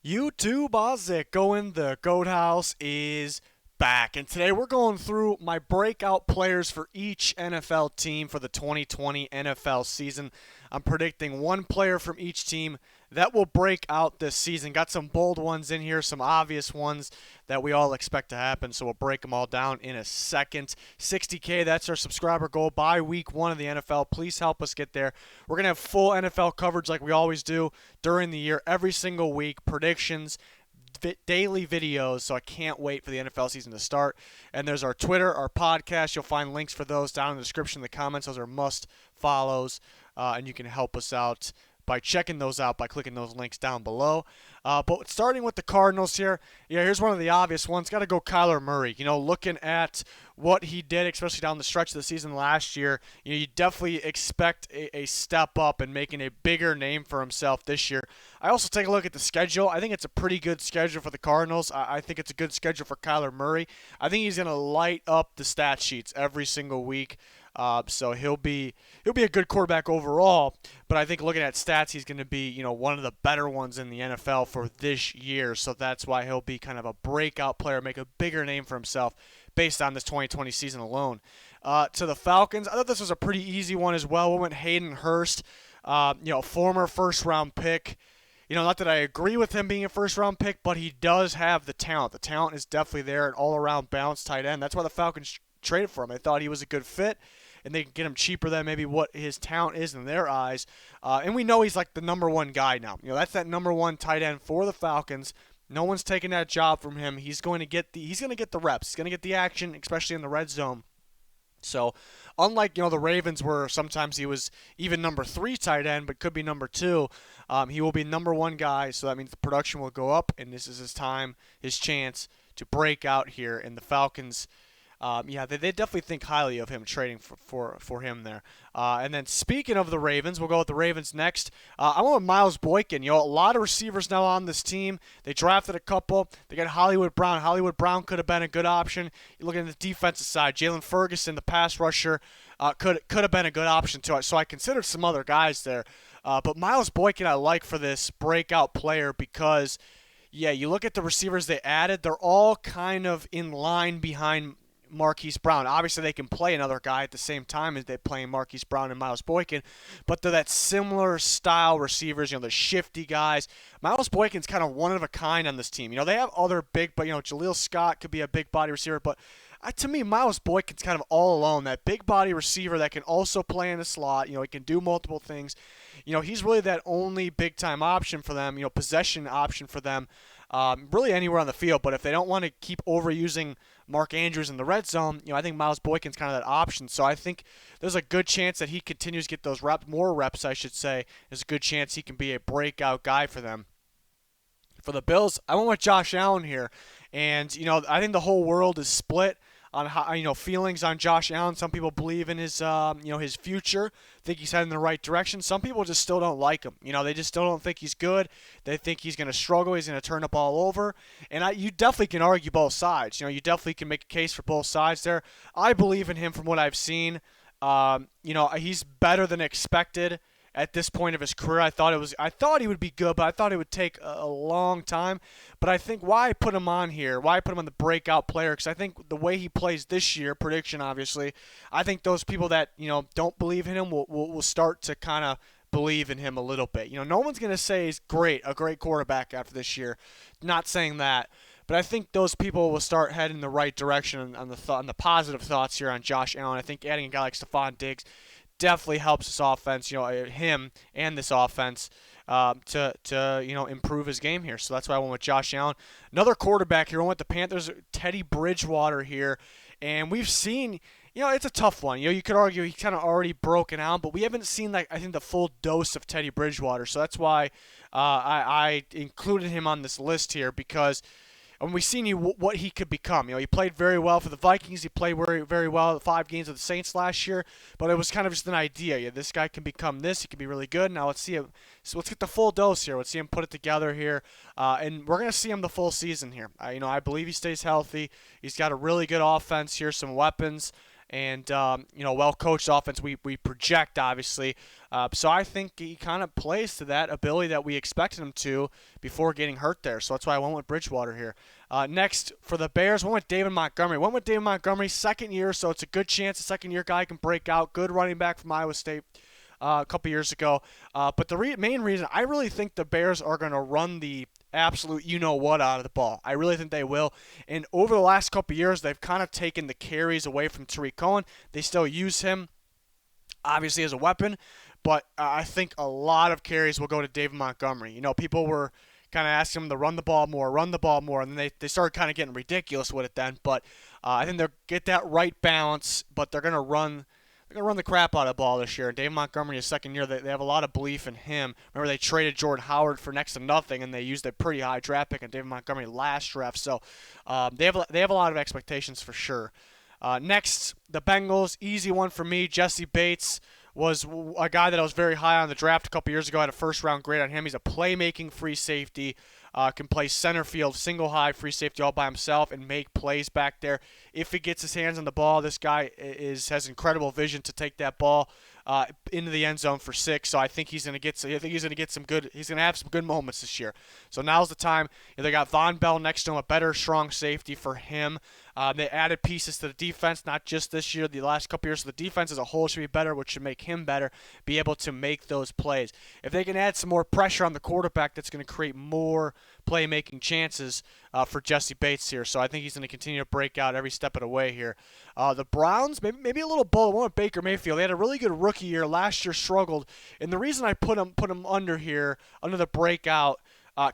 YouTube, how's it going? The Goat House is back, and today we're going through my breakout players for each NFL team for the 2020 NFL season. I'm predicting one player from each team that will break out this season. Got some bold ones in here, some obvious ones that we all expect to happen, so we'll break them all down in a second. 60K, that's our subscriber goal by week 1 of the NFL. Please help us get there. We're going to have full NFL coverage like we always do during the year, every single week, predictions, daily videos, so I can't wait for the NFL season to start. And there's our Twitter, our podcast. You'll find links for those down in the description, in the comments. Those are must follows, and you can help us out by checking those out by clicking those links down below. But starting with the Cardinals here, here's one of the obvious ones. Got to go Kyler Murray. Looking at what he did, especially down the stretch of the season last year, you definitely expect a step up and making a bigger name for himself this year. I also take a look at the schedule. I think it's a pretty good schedule for the Cardinals. I think it's a good schedule for Kyler Murray. I think he's going to light up the stat sheets every single week. So he'll be a good quarterback overall, but I think looking at stats, he's going to be one of the better ones in the NFL for this year. So that's why he'll be kind of a breakout player, make a bigger name for himself based on this 2020 season alone. To the Falcons, I thought this was a pretty easy one as well. We went HAYDEN HURST, former first-round pick. Not that I agree with him being a first-round pick, but he does have the talent. The talent is definitely there, an all-around balanced tight end. That's why the Falcons traded for him. They thought he was a good fit, and they can get him cheaper than maybe what his talent is in their eyes. And we know he's like the number one guy now. That's that number one tight end for the Falcons. No one's taking that job from him. He's going to get the reps. He's going to get the action, especially in the red zone. So, unlike the Ravens, where sometimes he was even number 3 tight end, but could be number 2, he will be number 1 guy. So that means the production will go up, and this is his time, his chance to break out here. And the Falcons, they definitely think highly of him, trading for him there. And then speaking of the Ravens, we'll go with the Ravens next. I went with Miles Boykin. A lot of receivers now on this team. They drafted a couple. They got Hollywood Brown. Hollywood Brown could have been a good option. You look at the defensive side. Jalen Ferguson, the pass rusher, could have been a good option too. So I considered some other guys there. But Miles Boykin I like for this breakout player because, you look at the receivers they added. They're all kind of in line behind Marquise Brown. Obviously, they can play another guy at the same time as they're playing Marquise Brown and Miles Boykin, but they're that similar style receivers, the shifty guys. Miles Boykin's kind of one of a kind on this team. They have other big, but, Jaleel Scott could be a big body receiver, but to me, Miles Boykin's kind of all alone, that big body receiver that can also play in the slot. He can do multiple things. He's really that only big-time option for them, possession option for them, really anywhere on the field. But if they don't want to keep overusing Mark Andrews in the red zone, I think Miles Boykin's kind of that option. So I think there's a good chance that he continues to get those more reps, I should say. There's a good chance he can be a breakout guy for them. For the Bills, I went with Josh Allen here. And, I think the whole world is split on how, feelings on Josh Allen. Some people believe in his, his future, think he's heading in the right direction. Some people just still don't like him. They just still don't think he's good. They think he's going to struggle. He's going to turn up all over. And you definitely can argue both sides. You definitely can make a case for both sides there. I believe in him from what I've seen. He's better than expected at this point of his career. I thought he would be good, but I thought it would take a long time. But I think why I put him on here, why I put him on the breakout player, because I think the way he plays this year, prediction obviously, I think those people that don't believe in him will start to kind of believe in him a little bit. No one's going to say he's a great quarterback after this year. Not saying that. But I think those people will start heading in the right direction on the positive thoughts here on Josh Allen. I think adding a guy like Stephon Diggs definitely helps this offense, him and this offense to improve his game here. So that's why I went with Josh Allen. Another quarterback here, I went with the Panthers, Teddy Bridgewater here. And we've seen, it's a tough one. You could argue he's kind of already broken out, but we haven't seen, I think, the full dose of Teddy Bridgewater. So that's why I included him on this list here, because and we've seen what he could become. He played very well for the Vikings. He played very, very well the 5 games of the Saints last year. But it was kind of just an idea. This guy can become this. He can be really good. Now let's see him. So let's get the full dose here. Let's see him put it together here. And we're going to see him the full season here. I believe he stays healthy. He's got a really good offense here, some weapons. and well-coached offense we project, obviously. So I think he kind of plays to that ability that we expected him to before getting hurt there. So that's why I went with Bridgewater here. Next, for the Bears, went with David Montgomery. Went with David Montgomery, second year, so it's a good chance a second-year guy can break out. Good running back from Iowa State. A couple years ago. But the main reason, I really think the Bears are going to run the absolute you-know-what out of the ball. I really think they will. And over the last couple years, they've kind of taken the carries away from Tariq Cohen. They still use him, obviously, as a weapon. But I think a lot of carries will go to David Montgomery. People were kind of asking him to run the ball more, and then they started kind of getting ridiculous with it then. But I think they'll get that right balance, but they're going to run the crap out of the ball this year. And Dave Montgomery, his second year, they have a lot of belief in him. Remember, they traded Jordan Howard for next to nothing, and they used a pretty high draft pick on David Montgomery last draft. So they have a lot of expectations for sure. Next, the Bengals, easy one for me. Jessie Bates was a guy that I was very high on the draft a couple years ago. I had a first-round grade on him. He's a playmaking free safety. Can play center field, single high, free safety all by himself and make plays back there. If he gets his hands on the ball, this guy has incredible vision to take that ball into the end zone for 6. So I think he's going to get some good. He's going to have some good moments this year. So now's the time. They got Von Bell next to him, a better strong safety for him. They added pieces to the defense, not just this year, the last couple years. So the defense as a whole should be better, which should make him better, be able to make those plays. If they can add some more pressure on the quarterback, that's going to create more playmaking chances for Jessie Bates here. So I think he's going to continue to break out every step of the way here. The Browns, maybe a little bullet. One with Baker Mayfield. They had a really good rookie year. Last year struggled. And the reason I put him under here, under the breakout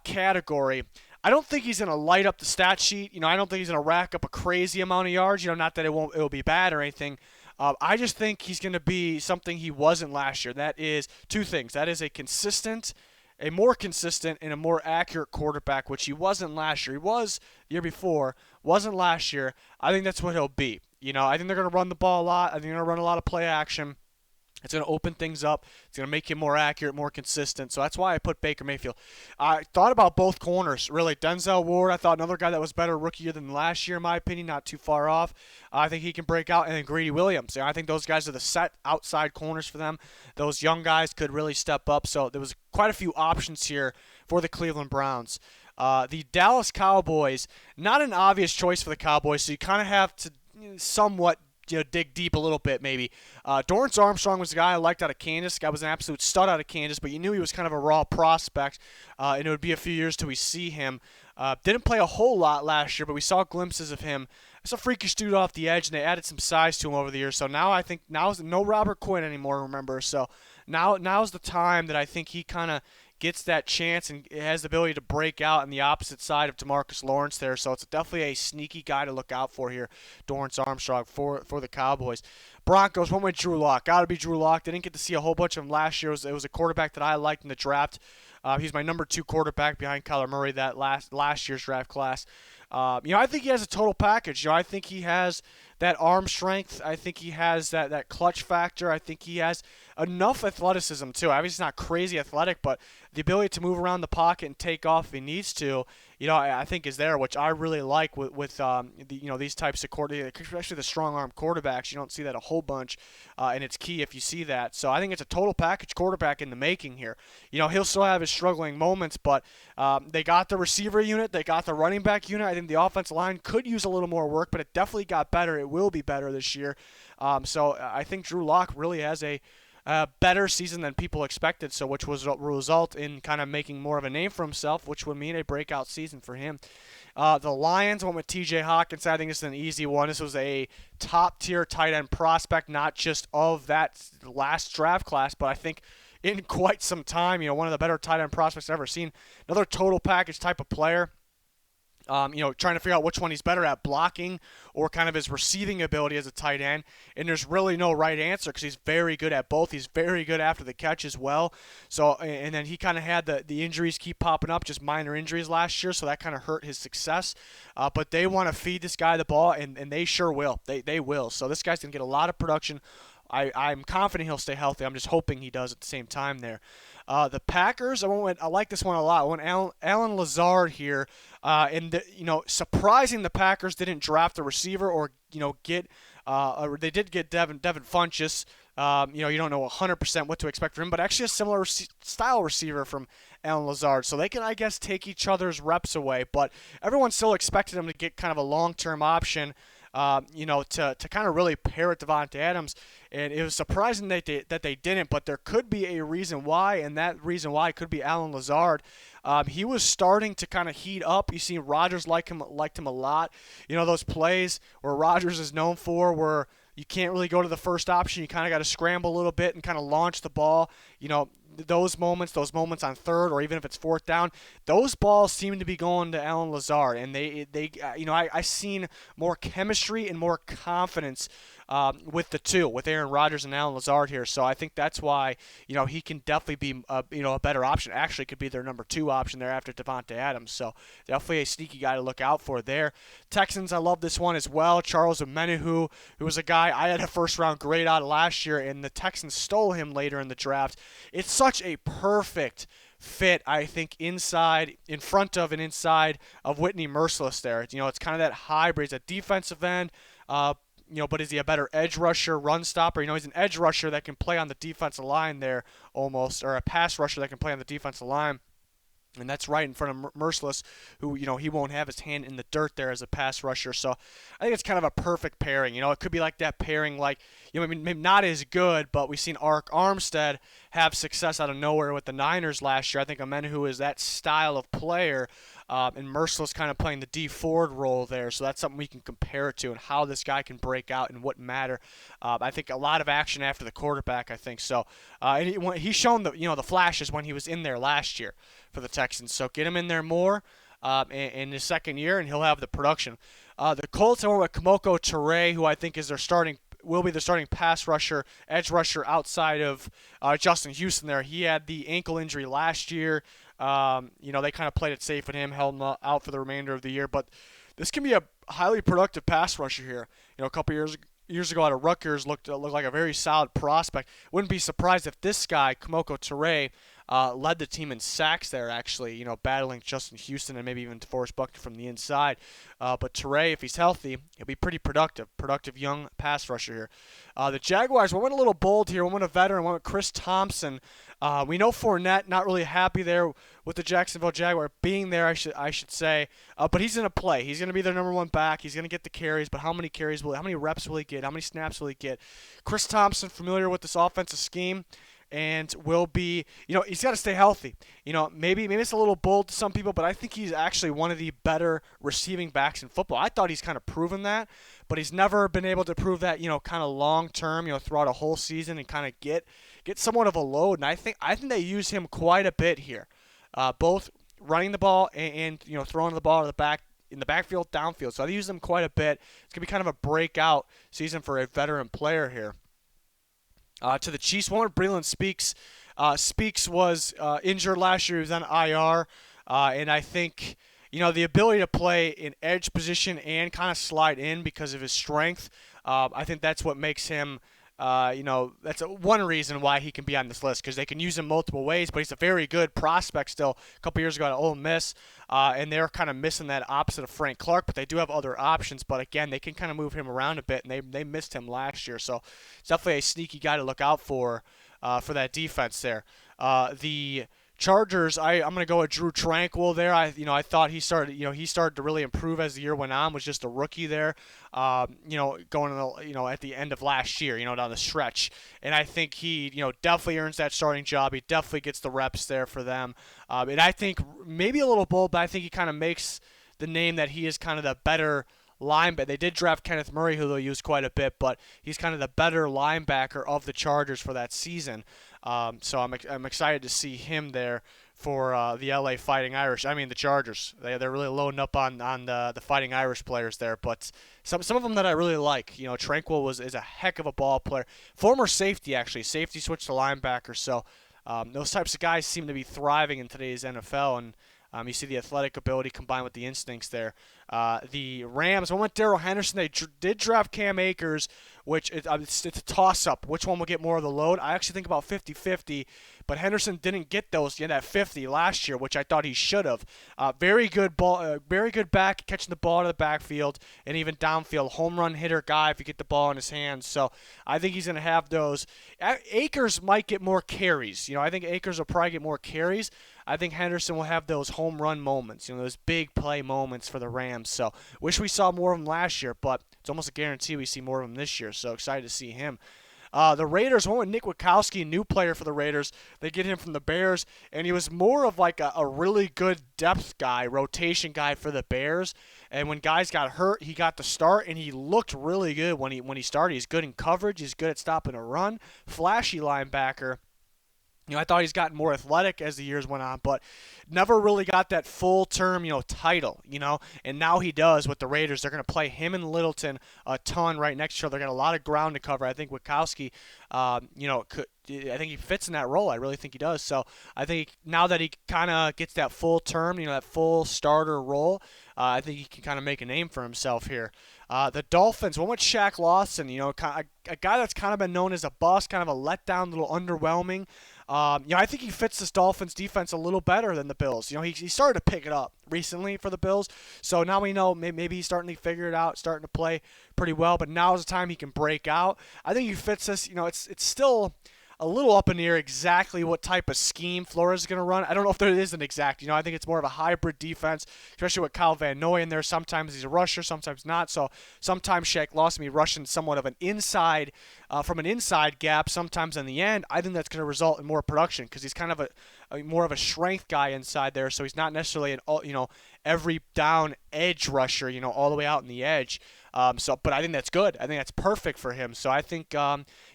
category, I don't think he's going to light up the stat sheet. I don't think he's going to rack up a crazy amount of yards. Not that it will be bad or anything. I just think he's going to be something he wasn't last year. That is two things. That is a more consistent and a more accurate quarterback, which he wasn't last year. He was the year before, wasn't last year. I think that's what he'll be. I think they're going to run the ball a lot. I think they're going to run a lot of play action. It's going to open things up. It's going to make him more accurate, more consistent. So that's why I put Baker Mayfield. I thought about both corners, really. Denzel Ward, I thought another guy that was better rookie year than last year, in my opinion, not too far off. I think he can break out. And then Greedy Williams. I think those guys are the set outside corners for them. Those young guys could really step up. So there was quite a few options here for the Cleveland Browns. The Dallas Cowboys, not an obvious choice for the Cowboys, so you kind of have to somewhat dig deep a little bit maybe. Dorance Armstrong was the guy I liked out of Kansas. The guy was an absolute stud out of Kansas, but you knew he was kind of a raw prospect, and it would be a few years till we see him. Didn't play a whole lot last year, but we saw glimpses of him. It's a freakish dude off the edge, and they added some size to him over the years. So now I think now's no Robert Quinn anymore, remember. So now's the time that I think he kind of gets that chance and has the ability to break out on the opposite side of DeMarcus Lawrence there. So it's definitely a sneaky guy to look out for here, Dorance Armstrong for the Cowboys. Broncos went with Drew Lock. Got to be Drew Lock. They didn't get to see a whole bunch of him last year. It was a quarterback that I liked in the draft. He's my number 2 quarterback behind Kyler Murray that last year's draft class. I think he has a total package. I think he has that arm strength. I think he has that clutch factor. I think he has enough athleticism too. Obviously, he's not crazy athletic, but the ability to move around the pocket and take off if he needs to, I think is there, which I really like with these types of quarterbacks, especially the strong arm quarterbacks. You don't see that a whole bunch, and it's key if you see that. So I think it's a total package quarterback in the making here. He'll still have his struggling moments, but they got the receiver unit, they got the running back unit. I think the offensive line could use a little more work, but it definitely got better. It will be better this year. So I think Drew Lock really has a better season than people expected, which was a result in kind of making more of a name for himself, which would mean a breakout season for him. The Lions went with TJ Hockenson. I think this is an easy one. This was a top-tier tight end prospect, not just of that last draft class, but I think in quite some time, one of the better tight end prospects I've ever seen. Another total package type of player. Trying to figure out which one he's better at, blocking or kind of his receiving ability as a tight end. And there's really no right answer because he's very good at both. He's very good after the catch as well. So, and then he kind of had the injuries keep popping up, just minor injuries last year, so that kind of hurt his success. But they want to feed this guy the ball, and they sure will. They will. So this guy's going to get a lot of production I'm confident he'll stay healthy. I'm just hoping he does at the same time there. The Packers, I like this one a lot. I went Alan Lazard here, and surprising the Packers didn't draft a receiver or get. They did get Devin Funchess. You don't know 100% what to expect from him, but actually a similar style receiver from Alan Lazard. So they can, I guess, take each other's reps away. But everyone still expected him to get kind of a long-term option, to kind of really pair with Davante Adams. And it was surprising that they didn't, but there could be a reason why, and that reason why could be Alan Lazard. He was starting to kind of heat up. You see Rodgers liked him a lot. Those plays where Rodgers is known for where you can't really go to the first option. You kind of got to scramble a little bit and kind of launch the ball. Those moments on third or even if it's fourth down, those balls seem to be going to Alan Lazard, and I seen more chemistry and more confidence with the two, with Aaron Rodgers and Alan Lazard here. So I think that's why he can definitely be a better option. Actually, could be their number 2 option there after Davante Adams. So definitely a sneaky guy to look out for there. Texans, I love this one as well. Charles OMENIHU, who was a guy I had a first-round grade out last year, and the Texans stole him later in the draft. It's such a perfect fit, I think, in front of and inside of Whitney Mercilus there. It's kind of that hybrid. He's a defensive end, but is he a better edge rusher, run stopper? He's an edge rusher that can play on the defensive line there almost, or a pass rusher that can play on the defensive line. And that's right in front of Mercilus, who, he won't have his hand in the dirt there as a pass rusher. So I think it's kind of a perfect pairing. It could be like that pairing, maybe not as good, but we've seen Armstead have success out of nowhere with the Niners last year. I think OMENIHU is that style of player, and Mercilus kind of playing the D Ford role there. So that's something we can compare it to and how this guy can break out and what matter. I think a lot of action after the quarterback, I think. So and he's shown the flashes when he was in there last year for the Texans. So get him in there more in his second year, and he'll have the production. The Colts, I went with KEMOKO TURAY, who I think is will be the starting pass rusher, edge rusher outside of Justin Houston there. He had the ankle injury last year. They kind of played it safe with him, held him out for the remainder of the year. But this can be a highly productive pass rusher here. A couple years ago out of Rutgers looked like a very solid prospect. Wouldn't be surprised if this guy, KEMOKO TURAY, led the team in sacks there, actually, battling Justin Houston and maybe even DeForest Buckner from the inside. But TURAY, if he's healthy, he'll be pretty productive young pass rusher here. The Jaguars, we went a little bold here. We went a veteran, we went with Chris Thompson. We know Fournette, not really happy there with the Jacksonville Jaguar being there, I should say. But he's going to play. He's going to be their number 1 back. He's going to get the carries, but how many reps will he get? How many snaps will he get? Chris Thompson, familiar with this offensive scheme, and will be, he's got to stay healthy. Maybe it's a little bold to some people, but I think he's actually one of the better receiving backs in football. I thought he's kind of proven that, but he's never been able to prove that, kind of long term, throughout a whole season and kind of get somewhat of a load. And I think they use him quite a bit here, both running the ball and throwing the ball in the backfield, downfield. So I use him quite a bit. It's gonna be kind of a breakout season for a veteran player here. To the Chiefs, one with BREELAND Speaks. Speaks was injured last year. He was on IR. And I think, the ability to play in edge position and kind of slide in because of his strength, I think that's what makes him, that's one reason why he can be on this list, because they can use him multiple ways, but he's a very good prospect still. A couple years ago at Ole Miss, and they're kind of missing that opposite of Frank Clark, but they do have other options. But again, they can kind of move him around a bit, and they missed him last year. So it's definitely a sneaky guy to look out for that defense there. The Chargers, I'm going to go with DRUE TRANQUILL there. I thought he started to really improve as the year went on. Was just a rookie there, going at the end of last year, down the stretch. And I think he, definitely earns that starting job. He definitely gets the reps there for them. And I think maybe a little bold, but I think he kind of makes the name that he is kind of the better linebacker. They did draft Kenneth Murray, who they'll use quite a bit, but he's kind of the better linebacker of the Chargers for that season. So I'm excited to see him there for the LA Fighting Irish. I mean the Chargers. They're really loading up on the Fighting Irish players there, but some of them that I really like. Tranquill is a heck of a ball player. Former safety, actually. Safety switched to linebacker. So those types of guys seem to be thriving in today's NFL, and You see the athletic ability combined with the instincts there. The Rams, I went Darrell Henderson. They did draft Cam Akers, which it's a toss-up. Which one will get more of the load? I actually think about 50-50, but Henderson didn't get those in that 50 last year, which I thought he should have. Very good back, catching the ball out of the backfield and even downfield. Home run hitter guy if you get the ball in his hands. So I think he's going to have those. Akers might get more carries. I think Akers will probably get more carries. I think Henderson will have those home run moments, those big play moments for the Rams. So wish we saw more of them last year, but it's almost a guarantee we see more of them this year. So excited to see him. The Raiders went with Nick Witkowski, new player for the Raiders. They get him from the Bears, and he was more of like a really good depth guy, rotation guy for the Bears. And when guys got hurt, he got the start, and he looked really good when he started. He's good in coverage. He's good at stopping a run. Flashy linebacker. I thought he's gotten more athletic as the years went on, but never really got that full-term, title, and now he does with the Raiders. They're going to play him and Littleton a ton right next to each other. They're got a lot of ground to cover. I think Witkowski, I think he fits in that role. I really think he does. So I think now that he kind of gets that full term, that full starter role, I think he can kind of make a name for himself here. The Dolphins went with SHAQ Lawson, a guy that's kind of been known as a bust, kind of a letdown, a little underwhelming. I think he fits this Dolphins defense a little better than the Bills. He started to pick it up recently for the Bills, so now we know maybe he's starting to figure it out, starting to play pretty well, but now is the time he can break out. I think he fits this. It's still a little up in the air exactly what type of scheme Flores is going to run. I don't know if there is an exact. I think it's more of a hybrid defense, especially with Kyle Van Noy in there. Sometimes he's a rusher, sometimes not. So sometimes SHAQ Lawson be rushing somewhat of an inside, from an inside gap. Sometimes in the end, I think that's going to result in more production because he's kind of a more of a strength guy inside there. So he's not necessarily an every down edge rusher, all the way out in the edge. But I think that's good. I think that's perfect for him. So I think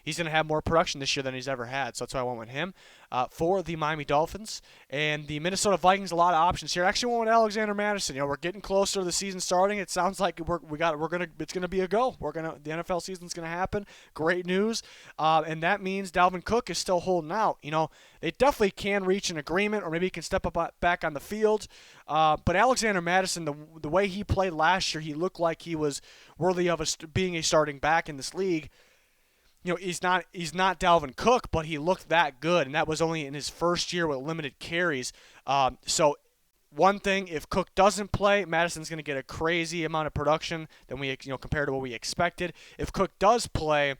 he's going to have more production this year than he's ever had. So that's why I went with him. For the Miami Dolphins and the Minnesota Vikings, a lot of options here. Actually, went with Alexander Mattison. We're getting closer to the season starting. It sounds like it's gonna be a go. The NFL season's gonna happen. Great news, and that means Dalvin Cook is still holding out. They definitely can reach an agreement, or maybe he can step up back on the field. But Alexander Mattison, the way he played last year, he looked like he was worthy of being a starting back in this league. He's not Dalvin Cook, but he looked that good, and that was only in his first year with limited carries. So one thing, if Cook doesn't play, Madison's going to get a crazy amount of production than we compared to what we expected. If Cook does play,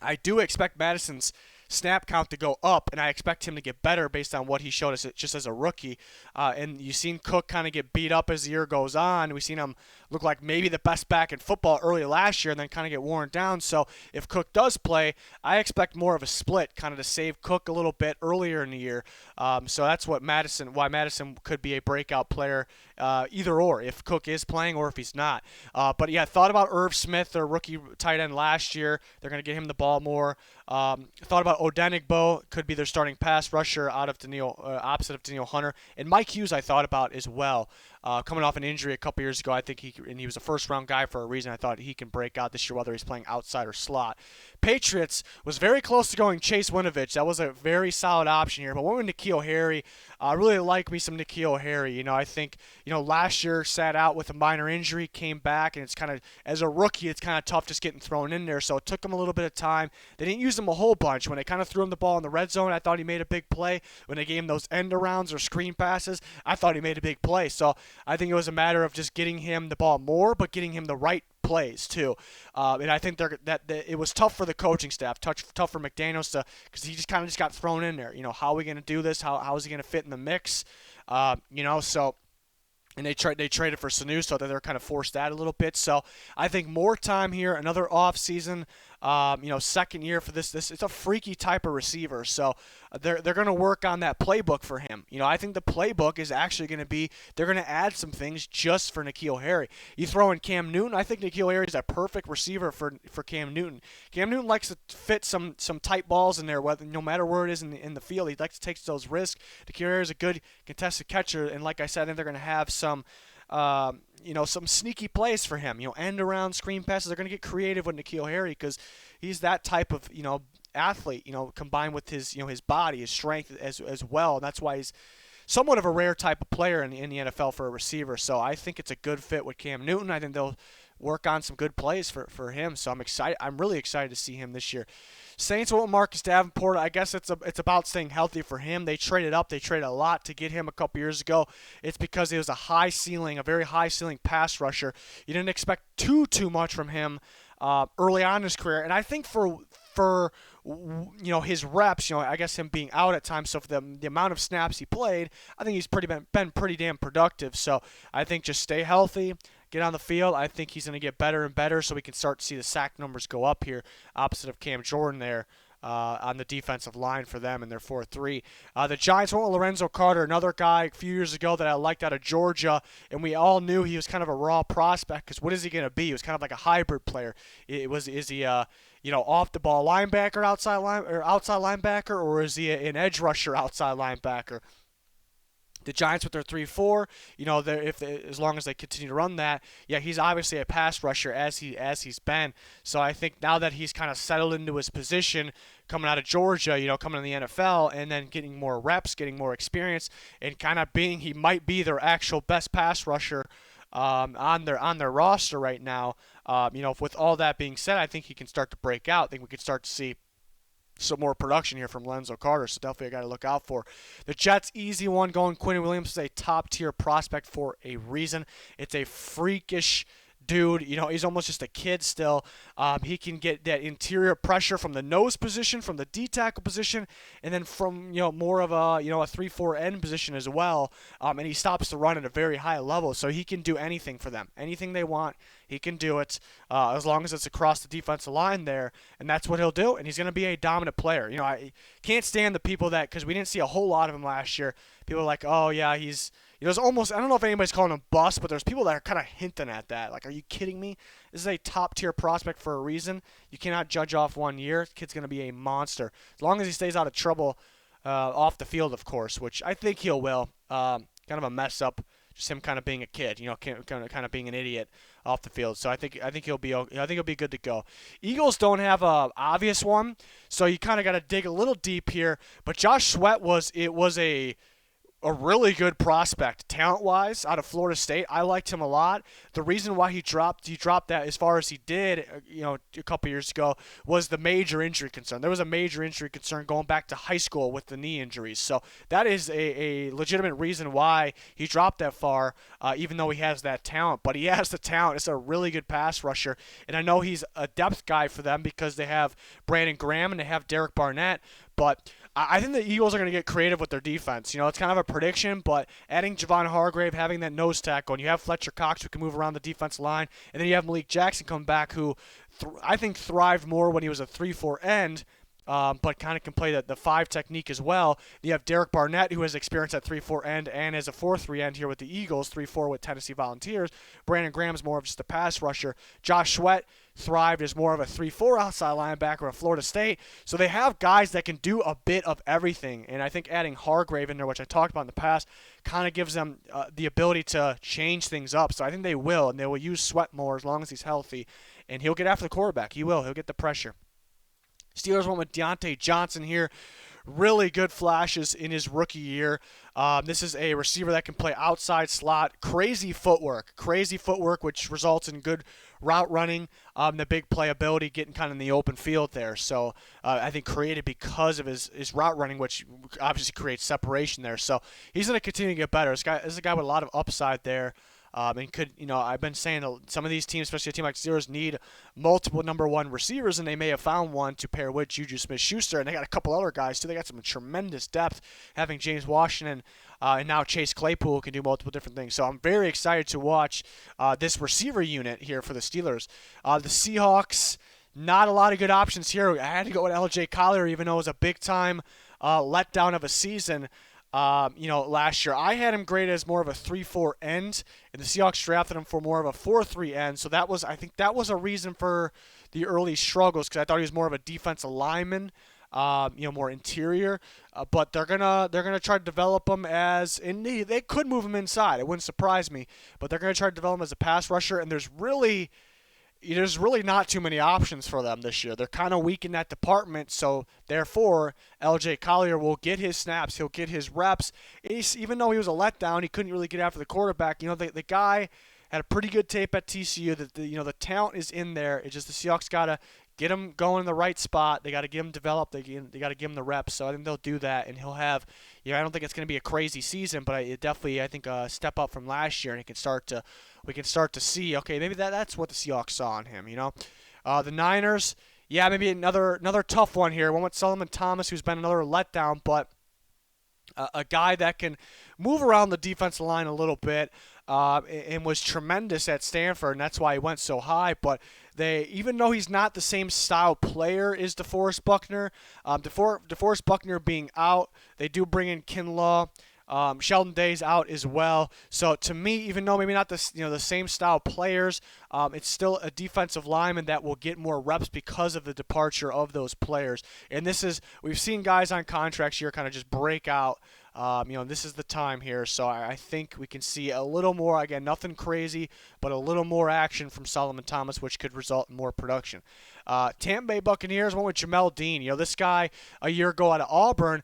I do expect Madison's snap count to go up, and I expect him to get better based on what he showed us just as a rookie. And you've seen Cook kind of get beat up as the year goes on. We've seen him look like maybe the best back in football early last year and then kind of get worn down. So if Cook does play, I expect more of a split, kind of to save Cook a little bit earlier in the year. So that's why Madison could be a breakout player, either or, if Cook is playing or if he's not. But yeah, thought about Irv Smith, their rookie tight end last year. They're going to get him the ball more. Thought about Odenigbo, could be their starting pass rusher opposite of Daniel Hunter. And Mike Hughes I thought about as well. Coming off an injury a couple years ago, I think he was a first-round guy for a reason. I thought he can break out this year, whether he's playing outside or slot. Patriots was very close to going Chase Winovich. That was a very solid option here. But went with N'Keal Harry. I really like me some N'Keal Harry. I think, last year sat out with a minor injury, came back, and it's kind of, as a rookie, it's kind of tough just getting thrown in there. So it took him a little bit of time. They didn't use him a whole bunch. When they kind of threw him the ball in the red zone, I thought he made a big play. When they gave him those end arounds or screen passes, I thought he made a big play. So I think it was a matter of just getting him the ball more, but getting him the right plays too. And I think that it was tough for the coaching staff, tough for McDaniels because he just kind of got thrown in there. How are we going to do this? How is he going to fit in the mix? So. And they traded for Sanu, so they're kind of forced that a little bit. So I think more time here, another off season, second year for this. It's a freaky type of receiver. So they're going to work on that playbook for him. I think the playbook is actually going to be, they're going to add some things just for N'Keal Harry. You throw in Cam Newton, I think N'Keal Harry is a perfect receiver for Cam Newton. Cam Newton likes to fit some tight balls in there, no matter where it is in the field. He likes to take those risks. N'Keal Harry is a good contested catcher, and like I said, I think they're going to have some sneaky plays for him. End around screen passes. They're going to get creative with N'Keal Harry because he's that type of athlete. Combined with his his body, his strength as well, and that's why he's somewhat of a rare type of player in the NFL for a receiver. So I think it's a good fit with Cam Newton. I think they'll work on some good plays for him. So I'm excited. I'm really excited to see him this year. Saints want Marcus Davenport. I guess it's about staying healthy for him. They traded up. They traded a lot to get him a couple years ago. It's because it was a very high ceiling pass rusher. You didn't expect too much from him early on in his career. And I think for his reps, I guess him being out at times, so for the amount of snaps he played, I think he's been pretty damn productive. So I think just stay healthy, get on the field. I think he's going to get better and better, so we can start to see the sack numbers go up here, opposite of Cam Jordan there. On the defensive line for them in their 4-3. The Giants went with Lorenzo Carter, another guy a few years ago that I liked out of Georgia, and we all knew he was kind of a raw prospect because what is he going to be? He was kind of like a hybrid player. Is he off the ball linebacker, outside linebacker, or is he an edge rusher outside linebacker? The Giants with their 3-4, as long as they continue to run that, he's obviously a pass rusher as he's been. So I think now that he's kind of settled into his position, coming out of Georgia, coming in the NFL, and then getting more reps, getting more experience, and kind of he might be their actual best pass rusher on their roster right now. With all that being said, I think he can start to break out. I think we could start to see some more production here from Lorenzo Carter, so definitely a guy to look out for. The Jets, easy one going. Quinnen Williams is a top-tier prospect for a reason. It's a freakish dude. He's almost just a kid still. He can get that interior pressure from the nose position, from the D-tackle position, and then from more of a 3-4 end position as well. And he stops the run at a very high level, so he can do anything for them. Anything they want, he can do it as long as it's across the defensive line there, and that's what he'll do. And he's going to be a dominant player. I can't stand the people that, because we didn't see a whole lot of him last year. People are like, oh yeah, he's. There's almost, I don't know if anybody's calling him bust, but there's people that are kind of hinting at that. Like, are you kidding me? This is a top-tier prospect for a reason. You cannot judge off 1 year. This kid's going to be a monster. As long as he stays out of trouble off the field, of course, which I think he will. Kind of a mess up, just him kind of being a kid, kind of being an idiot off the field. So I think he'll be good to go. Eagles don't have a obvious one, so you kind of got to dig a little deep here. But Josh Sweat was a really good prospect, talent-wise, out of Florida State. I liked him a lot. The reason why he dropped that as far as he did, a couple years ago, was the major injury concern. There was a major injury concern going back to high school with the knee injuries. So that is a legitimate reason why he dropped that far, even though he has that talent. But he has the talent. It's a really good pass rusher. And I know he's a depth guy for them because they have Brandon Graham and they have Derek Barnett. But I think the Eagles are going to get creative with their defense. It's kind of a prediction, but adding Javon Hargrave, having that nose tackle, and you have Fletcher Cox who can move around the defense line, and then you have Malik Jackson come back who I think thrived more when he was a 3-4 end, but kind of can play the 5 technique as well. You have Derek Barnett, who has experience at 3-4 end and as a 4-3 end here with the Eagles, 3-4 with Tennessee Volunteers. Brandon Graham's more of just a pass rusher. Josh Sweat thrived as more of a 3-4 outside linebacker at Florida State. So they have guys that can do a bit of everything. And I think adding Hargrave in there, which I talked about in the past, kind of gives them the ability to change things up. So I think they will, and they will use Sweat more as long as he's healthy. And he'll get after the quarterback. He will. He'll get the pressure. Steelers went with Deontay Johnson here. Really good flashes in his rookie year. This is a receiver that can play outside slot. Crazy footwork, which results in good route running. The big playability, getting kind of in the open field there. So I think created because of his route running, which obviously creates separation there. So he's going to continue to get better. This is a guy with a lot of upside there. And could, I've been saying some of these teams, especially a team like Steelers, need multiple number one receivers, and they may have found one to pair with Juju Smith-Schuster, and they got a couple other guys too. They got some tremendous depth, having James Washington and now Chase Claypool, who can do multiple different things. So I'm very excited to watch this receiver unit here for the Steelers. The Seahawks, not a lot of good options here. I had to go with L.J. Collier, even though it was a big-time letdown of a season. Last year. I had him graded as more of a 3-4 end, and the Seahawks drafted him for more of a 4-3 end. So I think that was a reason for the early struggles, because I thought he was more of a defensive lineman, more interior. But they're gonna try to develop him as, and they could move him inside. It wouldn't surprise me, but they're gonna try to develop him as a pass rusher. And there's really, there's really not too many options for them this year. They're kind of weak in that department, so therefore LJ Collier will get his snaps, he'll get his reps. Even though he was a letdown, he couldn't really get after the quarterback. You know, the guy had a pretty good tape at TCU. The talent is in there. It's just the Seahawks gotta get him going in the right spot. They got to get him developed. They got to give him the reps. So I think they'll do that, and he'll have. I don't think it's going to be a crazy season, but it definitely, I think, a step up from last year, and we can start to see. Okay, maybe that's what the Seahawks saw in him. The Niners. Yeah, maybe another tough one here. One with Solomon Thomas, who's been another letdown, but a guy that can move around the defensive line a little bit and was tremendous at Stanford, and that's why he went so high. But even though he's not the same style player as DeForest Buckner, DeForest Buckner being out, they do bring in Kinlaw. Sheldon Day's out as well. So to me, even though maybe not the same style players, it's still a defensive lineman that will get more reps because of the departure of those players. And we've seen guys on contracts here kind of just break out. This is the time here. So I think we can see a little more, again, nothing crazy, but a little more action from Solomon Thomas, which could result in more production. Tampa Bay Buccaneers went with Jamel Dean. This guy a year ago out of Auburn,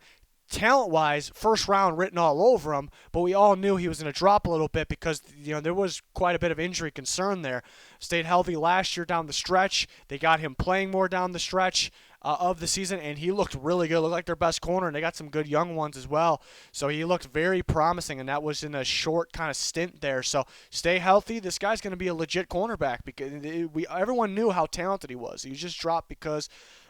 talent-wise, first round written all over him, but we all knew he was going to drop a little bit because there was quite a bit of injury concern there. Stayed healthy last year down the stretch. They got him playing more down the stretch of the season, and he looked really good. Looked like their best corner, and they got some good young ones as well. So he looked very promising, and that was in a short kind of stint there. So stay healthy. This guy's going to be a legit cornerback because everyone knew how talented he was. He just dropped because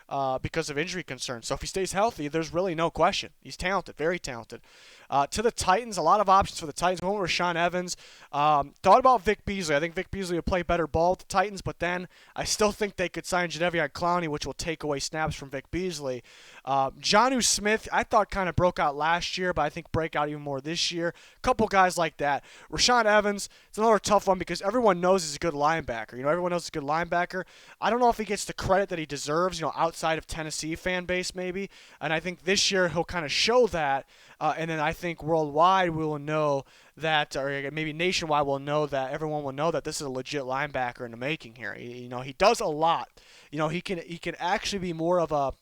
of injury concerns. So if he stays healthy, there's really no question. He's talented, very talented. To the Titans, a lot of options for the Titans. Going with Rashaan Evans. Thought about Vic Beasley. I think Vic Beasley would play better ball with the Titans, but then I still think they could sign Jadeveon Clowney, which will take away snaps from Vic Beasley. Jonnu Smith, I thought kind of broke out last year, but I think break out even more this year. A couple guys like that. Rashaan Evans, it's another tough one because everyone knows he's a good linebacker. Everyone knows he's a good linebacker. I don't know if he gets the credit that he deserves, outside of Tennessee fan base maybe. And I think this year he'll kind of show that. And then I think worldwide we will know that, or maybe nationwide we'll know that, everyone will know that this is a legit linebacker in the making here. He does a lot. He can actually be more of a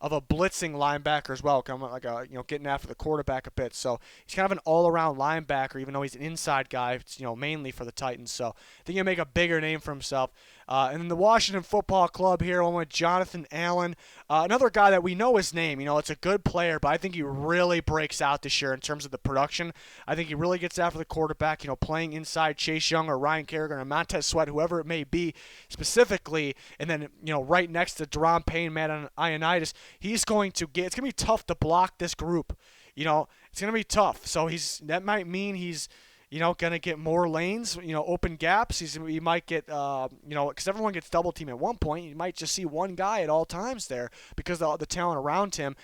blitzing linebacker as well, kind of like getting after the quarterback a bit. So he's kind of an all-around linebacker, even though he's an inside guy. It's, mainly for the Titans. So I think he'll make a bigger name for himself. And then the Washington Football Club here, one with Jonathan Allen, another guy that we know his name. It's a good player, but I think he really breaks out this year in terms of the production. I think he really gets after the quarterback. Playing inside Chase Young or Ryan Kerrigan or Montez Sweat, whoever it may be, specifically, and then right next to Deron Payne, Matt Ioannidis. It's going to be tough to block this group. It's going to be tough. So that might mean he's going to get more lanes, open gaps. He might get, because everyone gets double team at one point. You might just see one guy at all times there because of the talent around him,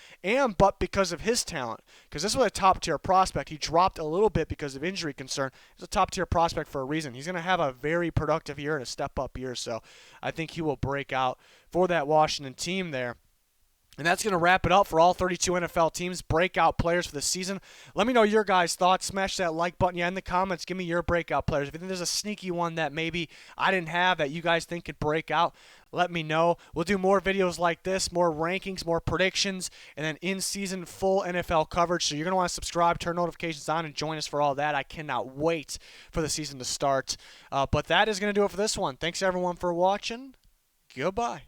but because of his talent. Because this was a top tier prospect. He dropped a little bit because of injury concern. He's a top tier prospect for a reason. He's going to have a very productive year and a step up year. So I think he will break out for that Washington team there. And that's going to wrap it up for all 32 NFL teams, breakout players for the season. Let me know your guys' thoughts. Smash that like button in the comments. Give me your breakout players. If you think there's a sneaky one that maybe I didn't have that you guys think could break out, let me know. We'll do more videos like this, more rankings, more predictions, and then in-season full NFL coverage. So you're going to want to subscribe, turn notifications on, and join us for all that. I cannot wait for the season to start. But that is going to do it for this one. Thanks, everyone, for watching. Goodbye.